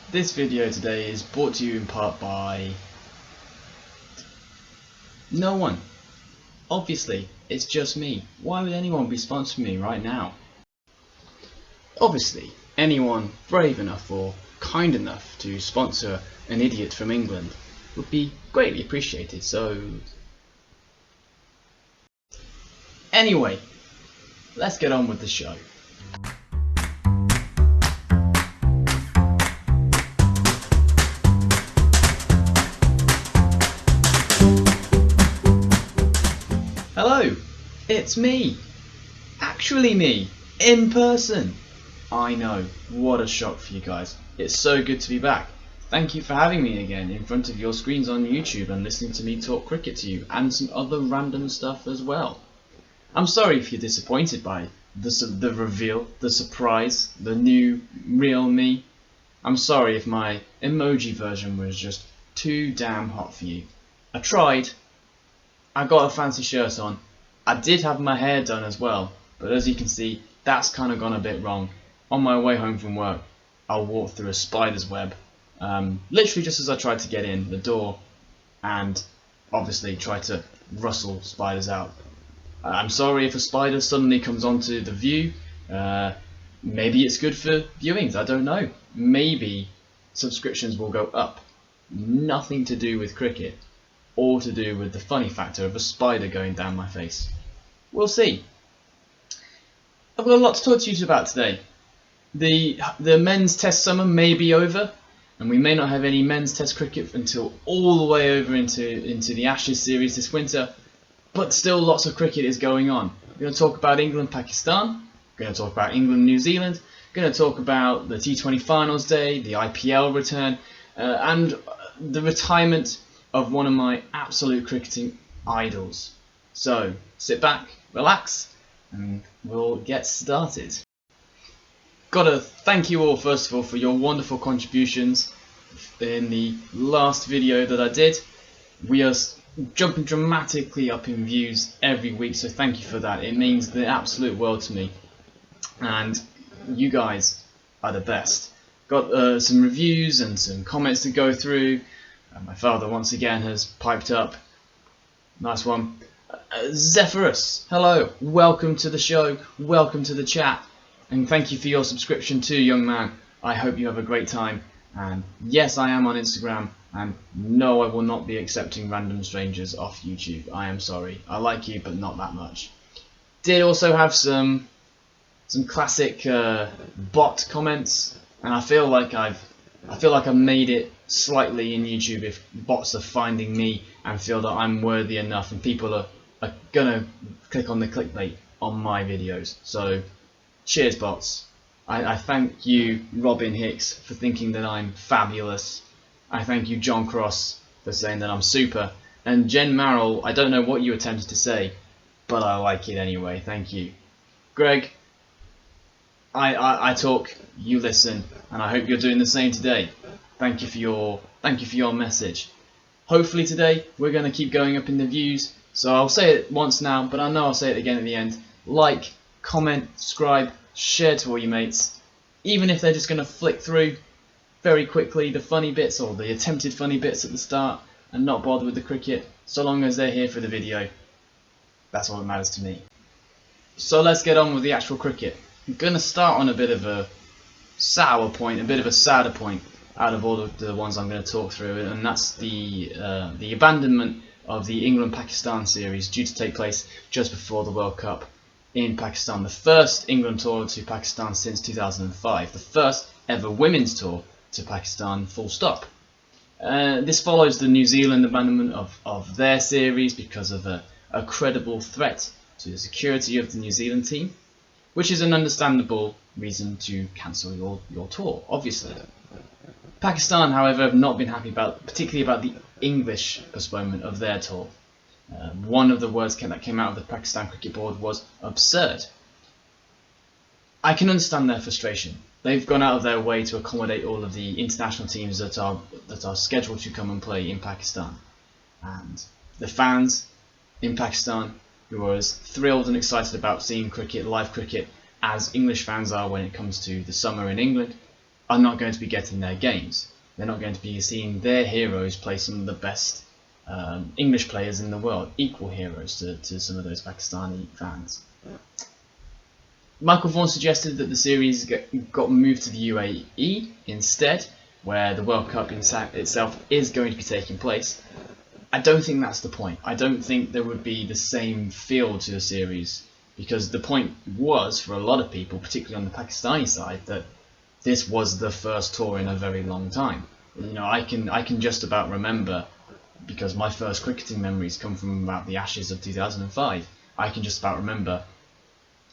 This video today is brought to you in part by no one. Obviously, it's just me. Why would anyone be sponsoring me right now? Obviously, anyone brave enough or kind enough to sponsor an idiot from England would be greatly appreciated. So, anyway, let's get on with the show. Hello, it's me. Actually me, in person. I know, what a shock for you guys. It's so good to be back. Thank you for having me again in front of your screens on YouTube and listening to me talk cricket to you and some other random stuff as well. I'm sorry if you're disappointed by the reveal, the surprise, the new real me. I'm sorry if my emoji version was just too damn hot for you. I tried. I got a fancy shirt on. I did have my hair done as well, but as you can see, that's kind of gone a bit wrong. On my way home from work, I walked through a spider's web, literally just as I tried to get in the door, and obviously tried to rustle spiders out. I'm sorry if a spider suddenly comes onto the view. Maybe it's good for viewings, I don't know. Maybe subscriptions will go up. Nothing to do with cricket. All to do with the funny factor of a spider going down my face. We'll see. I've got a lot to talk to you about today. The men's test summer may be over, and we may not have any men's test cricket until all the way over into the Ashes series this winter, but still lots of cricket is going on. We're going to talk about England-Pakistan, we're going to talk about England-New Zealand, we're going to talk about the T20 Finals day, the IPL return, and the retirement of one of my absolute cricketing idols. So sit back, relax, and we'll get started. Gotta thank you all first of all for your wonderful contributions in the last video that I did. We are jumping dramatically up in views every week, so thank you for that. It means the absolute world to me, and you guys are the best. Got some reviews and some comments to go through. My father once again has piped up. Nice one. Zephyrus, hello, welcome to the show, welcome to the chat, and thank you for your subscription too, young man. I hope you have a great time, and yes, I am on Instagram, and no, I will not be accepting random strangers off YouTube. I am sorry. I like you, but not that much. Did also have some classic bot comments, and I feel like I've made it slightly in YouTube if bots are finding me and feel that I'm worthy enough, and people are gonna click on the clickbait on my videos. So cheers, bots. I thank you, Robin Hicks, for thinking that I'm fabulous. I thank you, John Cross, for saying that I'm super, and Jen Marrell, I don't know what you attempted to say, but I like it anyway. Thank you. Greg, I talk, you listen, and I hope you're doing the same today. Thank you for your message. Hopefully today we're going to keep going up in the views. So I'll say it once now, but I know I'll say it again at the end. Like, comment, subscribe, share to all your mates. Even if they're just going to flick through very quickly the funny bits or the attempted funny bits at the start and not bother with the cricket, so long as they're here for the video, that's all that matters to me. So let's get on with the actual cricket. I'm going to start on a bit of a sour point, a bit of a sadder point out of all of the ones I'm going to talk through, and that's the abandonment of the England-Pakistan series due to take place just before the World Cup in Pakistan. The first England tour to Pakistan since 2005, the first ever women's tour to Pakistan, full stop. This follows the New Zealand abandonment of their series because of a credible threat to the security of the New Zealand team, which is an understandable reason to cancel your tour, obviously. Pakistan, however, have not been happy particularly about the English postponement of their tour. One of the words that came out of the Pakistan Cricket Board was absurd. I can understand their frustration. They've gone out of their way to accommodate all of the international teams that are scheduled to come and play in Pakistan, and the fans in Pakistan who are as thrilled and excited about seeing cricket, live cricket, as English fans are when it comes to the summer in England, are not going to be getting their games. They're not going to be seeing their heroes play some of the best English players in the world, equal heroes to some of those Pakistani fans. Michael Vaughan suggested that the series got moved to the UAE instead, where the World Cup itself is going to be taking place. I don't think that's the point. I don't think there would be the same feel to the series, because the point was, for a lot of people, particularly on the Pakistani side, that this was the first tour in a very long time. You know, I can just about remember, because my first cricketing memories come from about the Ashes of 2005. I can just about remember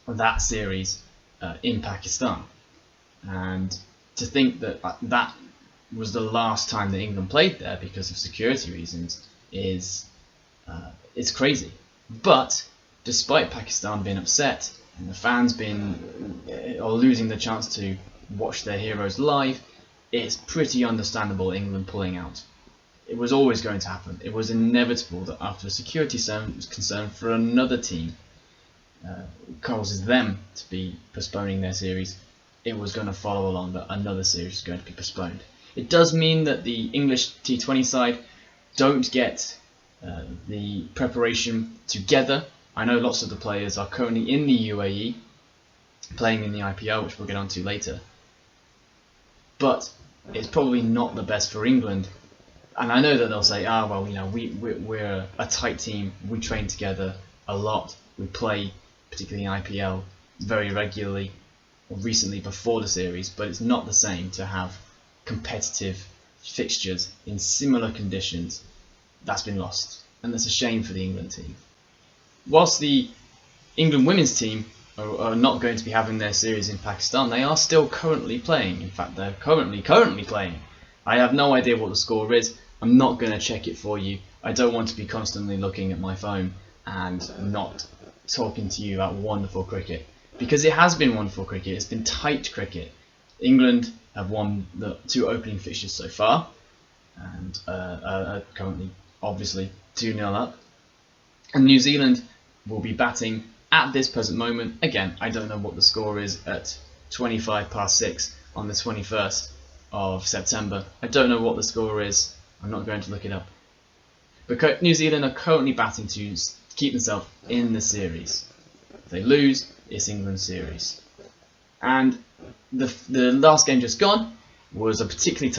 that series in Pakistan, and to think that that was the last time that England played there because of security reasons is crazy. But despite Pakistan being upset and the fans losing the chance to watch their heroes live, it's pretty understandable England pulling out. It was always going to happen. It was inevitable that after a security concern for another team causes them to be postponing their series, it was going to follow along that another series is going to be postponed. It does mean that the English T20 side don't get the preparation together. I know lots of the players are currently in the UAE playing in the IPL, which we'll get onto later. But it's probably not the best for England. And I know that they'll say, well, you know, we're a tight team, we train together a lot, we play, particularly in IPL, very regularly, or recently before the series, but it's not the same to have competitive fixtures in similar conditions. That's been lost, and that's a shame for the England team. Whilst the England women's team are not going to be having their series in Pakistan, they are still currently playing. In fact, they're currently playing. I have no idea what the score is. I'm not going to check it for you. I don't want to be constantly looking at my phone and not talking to you about wonderful cricket, because it has been wonderful cricket. It's been tight cricket. England have won the 2 opening fixtures so far, and are currently obviously 2-0 up. And New Zealand will be batting at this present moment. Again, I don't know what the score is at 6:25 on the 21st of September. I don't know what the score is. I'm not going to look it up. But New Zealand are currently batting to keep themselves in the series. If they lose, it's England's series. And the last game just gone was a particularly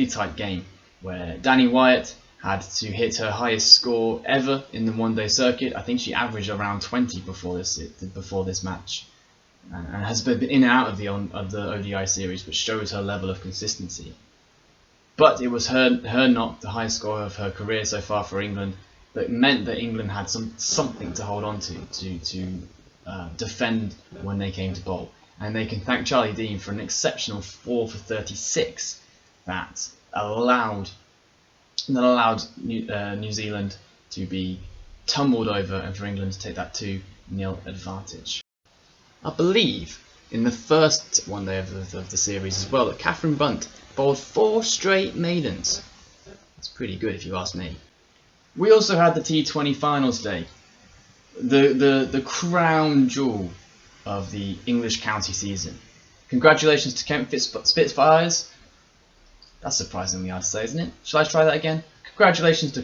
tight game where Danny Wyatt had to hit her highest score ever in the one-day circuit. I think she averaged around 20 before this match, and has been in and out of the ODI series, which shows her level of consistency. But it was her knock, the highest score of her career so far for England, that meant that England had something to hold on to defend when they came to bowl. And they can thank Charlie Dean for an exceptional 4 for 36 that allowed New Zealand to be tumbled over and for England to take that 2-0 advantage. I believe in the first one day of the series as well that Catherine Bunt bowled 4 straight maidens. That's pretty good if you ask me. We also had the T20 Finals day, the crown jewel of the English county season. Congratulations to Kent Spitfires. That's surprisingly hard to say, isn't it? Shall I try that again? Congratulations to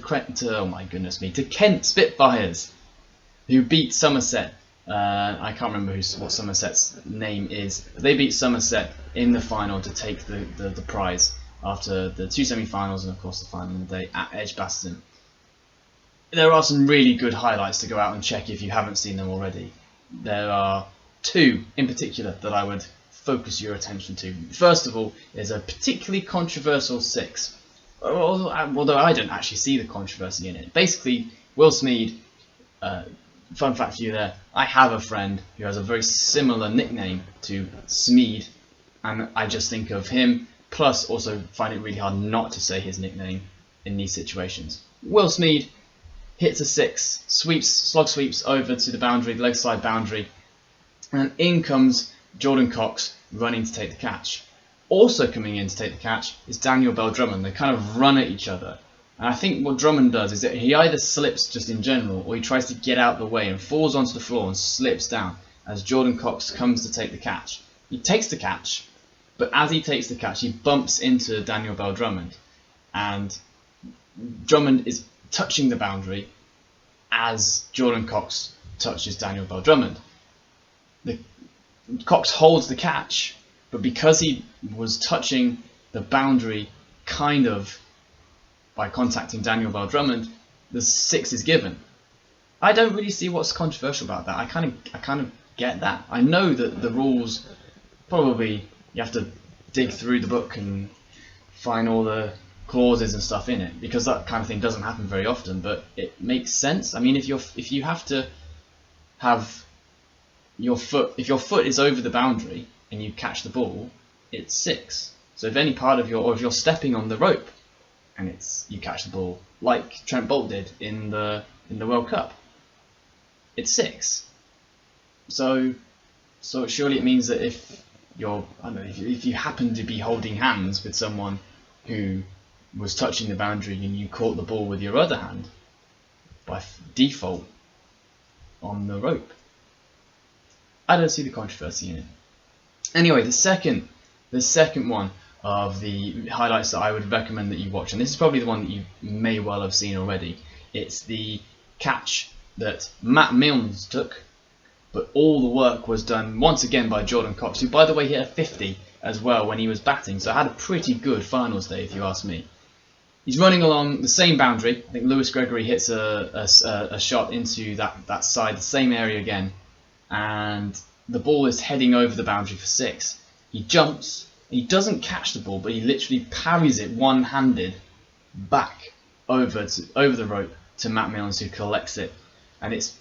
Kent Spitfires, who beat Somerset. I can't remember what Somerset's name is, but they beat Somerset in the final to take the prize after the 2 semi-finals and of course the final of the day at Edgbaston. There are some really good highlights to go out and check if you haven't seen them already. There are 2 in particular that I would focus your attention to. First of all, is a particularly controversial 6, although I don't actually see the controversy in it. Basically, Will Smead, fun fact for you there, I have a friend who has a very similar nickname to Smead, and I just think of him, plus also find it really hard not to say his nickname in these situations. Will Smead hits a 6, slog sweeps over to the boundary, leg side boundary, and in comes Jordan Cox running to take the catch. Also coming in to take the catch is Daniel Bell-Drummond. They kind of run at each other. And I think what Drummond does is that he either slips just in general, or he tries to get out of the way and falls onto the floor and slips down as Jordan Cox comes to take the catch. He takes the catch, But as he takes the catch, he bumps into Daniel Bell-Drummond, and Drummond is touching the boundary as Jordan Cox touches Daniel Bell-Drummond. Cox holds the catch, but because he was touching the boundary kind of by contacting Daniel Bell-Drummond, the 6 is given. I don't really see what's controversial about that. I kind of get that. I know that the rules, probably you have to dig through the book and find all the clauses and stuff in it, because that kind of thing doesn't happen very often, but it makes sense. I mean, if you have to have your foot is over the boundary and you catch the ball, it's 6. So if any part of or if you're stepping on the rope and you catch the ball, like Trent Bolt did in the World Cup, it's 6. So surely it means that if you happen to be holding hands with someone who was touching the boundary and you caught the ball with your other hand, by default on the rope. I don't see the controversy in it. Anyway, the second one of the highlights that I would recommend that you watch, and this is probably the one that you may well have seen already. It's the catch that Matt Milnes took, but all the work was done once again by Jordan Cox, who by the way hit a 50 as well when he was batting, so had a pretty good finals day if you ask me. He's running along the same boundary. I think Lewis Gregory hits a shot into that side, the same area again, and the ball is heading over the boundary for 6. He jumps, he doesn't catch the ball, but he literally parries it one-handed back over the rope to Matt Milnes, who collects it, and it's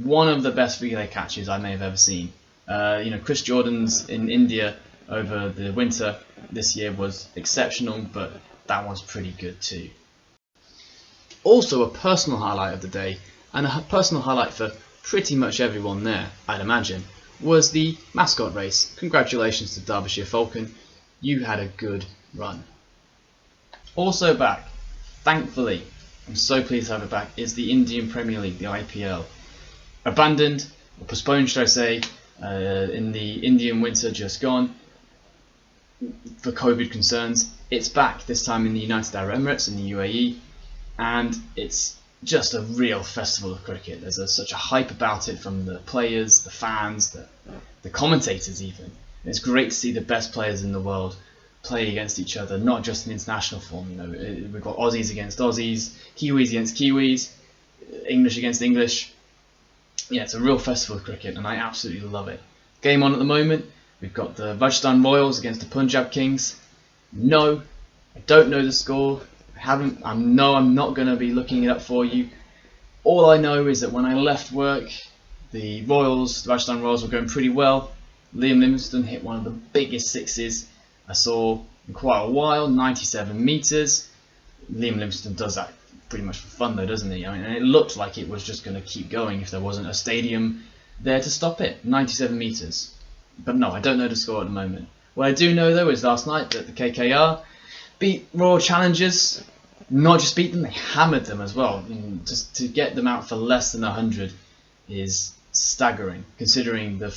one of the best relay catches I may have ever seen. Chris Jordan's in India over the winter this year was exceptional, but that one's pretty good too. Also, a personal highlight of the day, and a personal highlight for pretty much everyone there, I'd imagine, was the mascot race. Congratulations to Derbyshire Falcon, you had a good run. Also back, thankfully, I'm so pleased to have it back, is the Indian Premier League, the IPL. Abandoned, or postponed should I say, in the Indian winter just gone, for COVID concerns. It's back, this time in the United Arab Emirates, in the UAE, and it's just a real festival of cricket. There's such a hype about it from the players, the fans, the commentators even. And it's great to see the best players in the world play against each other, not just in international form. We've got Aussies against Aussies, Kiwis against Kiwis, English against English. Yeah, it's a real festival of cricket, and I absolutely love it. Game on at the moment, we've got the Rajasthan Royals against the Punjab Kings. No, I don't know the score. I'm not going to be looking it up for you. All I know is that when I left work, the Rajasthan Royals were going pretty well. Liam Livingstone hit one of the biggest 6s I saw in quite a while, 97 metres. Liam Livingstone does that pretty much for fun though, doesn't he? I mean, and it looked like it was just going to keep going if there wasn't a stadium there to stop it. 97 metres. But no, I don't know the score at the moment. What I do know though is last night that the KKR beat Royal Challengers. Not just beat them, they hammered them as well. And just to get them out for less than 100 is staggering, considering the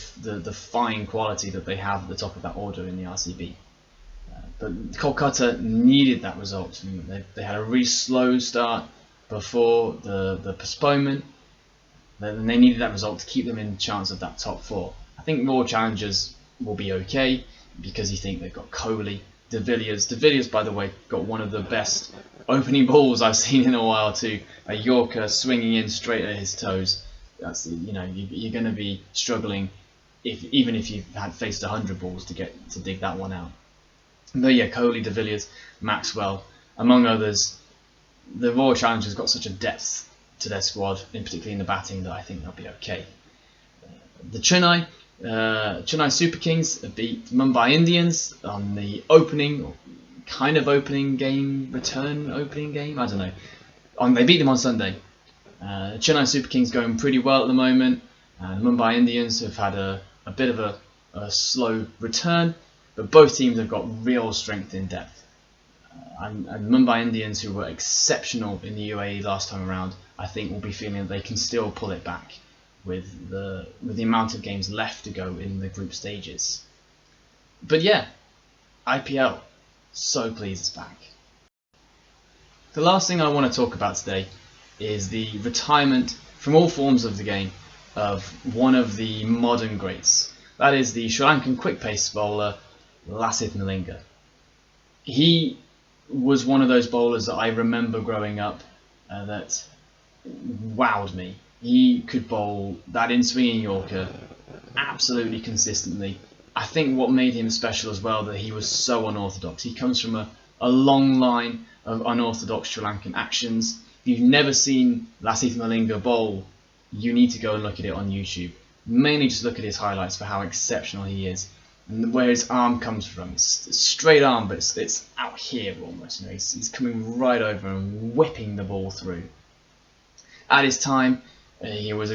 fine quality that they have at the top of that order in the RCB. But Kolkata needed that result. They had a really slow start before the postponement. And they needed that result to keep them in chance of that top 4. I think Royal Challengers will be okay because you think they've got Kohli, De Villiers, by the way, got one of the best opening balls I've seen in a while too. A Yorker swinging in straight at his toes. That's you're going to be struggling even if you've had faced 100 balls to dig that one out. But yeah, Kohli, De Villiers, Maxwell, among others. The Royal Challengers got such a depth to their squad, particularly in the batting, that I think they'll be okay. The Chennai Super Kings beat Mumbai Indians on the opening game, I don't know. They beat them on Sunday. Chennai Super Kings going pretty well at the moment. Mumbai Indians have had a bit of a slow return, but both teams have got real strength in depth. And Mumbai Indians, who were exceptional in the UAE last time around, I think will be feeling that they can still pull it back with the amount of games left to go in the group stages. But yeah, IPL. So pleased it's back. The last thing I want to talk about today is the retirement from all forms of the game of one of the modern greats. That is the Sri Lankan quick pace bowler Lasith Malinga. He was one of those bowlers that I remember growing up that wowed me. He could bowl that in-swinging Yorker absolutely consistently. I think what made him special as well, that he was so unorthodox. He comes from a long line of unorthodox Sri Lankan actions. If you've never seen Lasith Malinga bowl, you need to go and look at it on YouTube. Mainly just look at his highlights for how exceptional he is and where his arm comes from. It's a straight arm, but it's out here almost. You know, he's coming right over and whipping the ball through. At his time, he was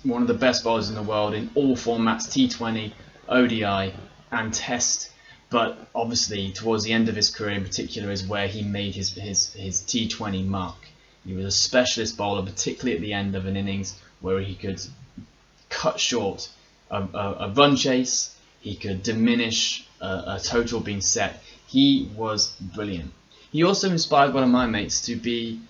one of the best bowlers in the world in all formats: T20, ODI, and Test. But obviously, towards the end of his career in particular is where he made his T20 mark. He was a specialist bowler, particularly at the end of an innings where he could cut short a run chase. He could diminish a total being set. He was brilliant. He also inspired one of my mates to be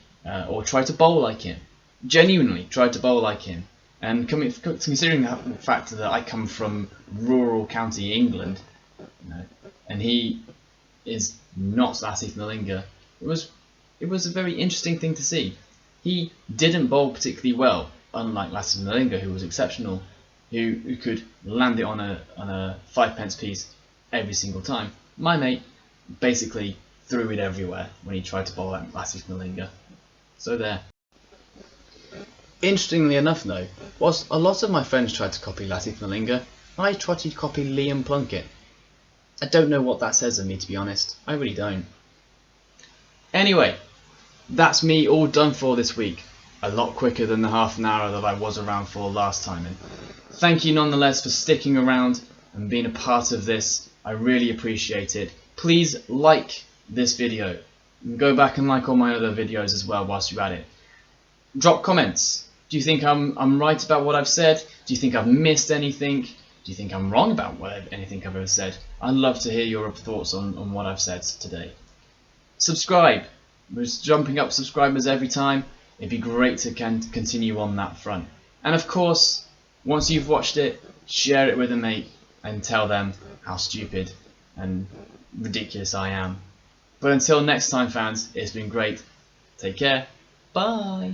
or try to bowl like him. Genuinely tried to bowl like him. And considering the fact that I come from rural county England, you know, and he is not Lasith Malinga, it was a very interesting thing to see. He didn't bowl particularly well, unlike Lasith Malinga, who was exceptional, who could land it on a 5p piece every single time. My mate basically threw it everywhere when he tried to bowl at Lasith Malinga. So there. Interestingly enough though, whilst a lot of my friends tried to copy Lasith Malinga, I tried to copy Liam Plunkett. I don't know what that says of me, to be honest. I really don't. Anyway, that's me all done for this week. A lot quicker than the half an hour that I was around for last time. And thank you nonetheless for sticking around and being a part of this. I really appreciate it. Please like this video. And go back and like all my other videos as well whilst you're at it. Drop comments. Do you think I'm right about what I've said? Do you think I've missed anything? Do you think I'm wrong about anything I've ever said? I'd love to hear your thoughts on what I've said today. Subscribe. We're just jumping up subscribers every time. It'd be great to continue on that front. And of course, once you've watched it, share it with a mate and tell them how stupid and ridiculous I am. But until next time, fans, it's been great. Take care. Bye.